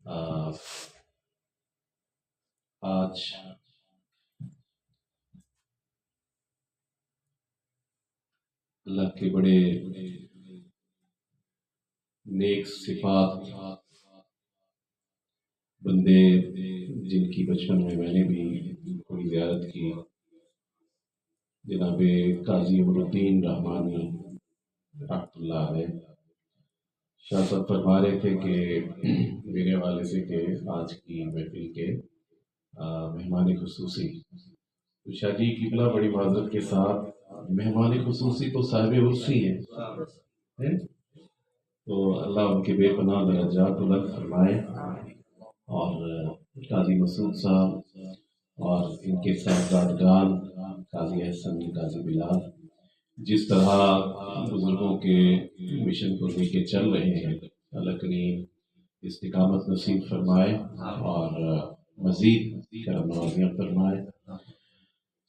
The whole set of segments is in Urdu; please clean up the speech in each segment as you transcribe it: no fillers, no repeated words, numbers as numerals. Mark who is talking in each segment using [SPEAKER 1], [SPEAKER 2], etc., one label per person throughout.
[SPEAKER 1] آج اللہ کے بڑے نیک صفات بندے جن کی بچپن میں نے بھی تھوڑی زیارت کی، جناب قاضی عمر الدین رحمانی رحمۃ اللہ علیہ شاہ صاحب فرما رہے تھے کہ میرے حوالے سے کہ آج کی محفل کے مہمان خصوصی شاہ جی قبلہ بڑی معذرت کے ساتھ مہمان خصوصی تو صاحب عرصی ہیں، تو اللہ ان کے بے پناہ درجات بلند فرمائے، اور قاضی مسعود صاحب اور ان کے صاحبزادگان قاضی احسن، قاضی بلال جس طرح بزرگوں کے مشن کو لے کے چل رہے ہیں، اللہ کریم استقامت نصیب فرمائے اور مزید کرم نوازیاں فرمائے۔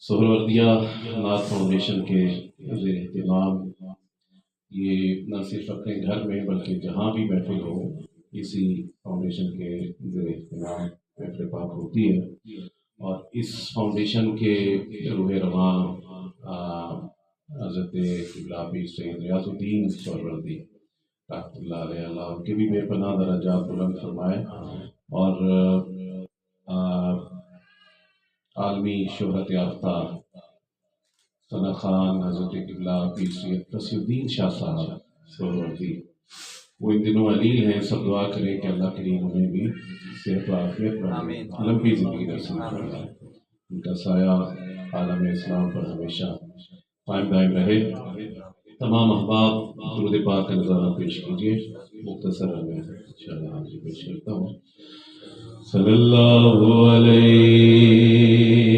[SPEAKER 1] سہروردیہ نعت فاؤنڈیشن کے زیر اہتمام یہ نہ صرف اپنے گھر میں بلکہ جہاں بھی محفل ہو اسی فاؤنڈیشن کے زیر اہتمام محفل پاک ہوتی ہے، اور اس فاؤنڈیشن کے روح رواں حضرت قبلہ پیر سید ریاض الدین سہروردی رحمۃ اللہ علیہ، اللہ ان کے بھی بے پناہ درجات بلند فرمائے، اور عالمی شہرت یافتہ ثنا خان حضرت قبلہ پیر سید تقی الدین شاہ صاحب سہروردی، وہ ان دنوں علیل ہیں، سب دعا کریں کہ اللہ کریم انہیں بھی صحت و عافیت میں لمبی زندگی نصیب فرمائے، ان کا سایہ عالم اسلام پر ہمیشہ قائم دائم رہے۔ تمام احباب درود پاک کا نظارہ پیش کیجیے، مختصر میں انشاءاللہ حاضری پیش کرتا ہوں۔ صلی اللہ علیہ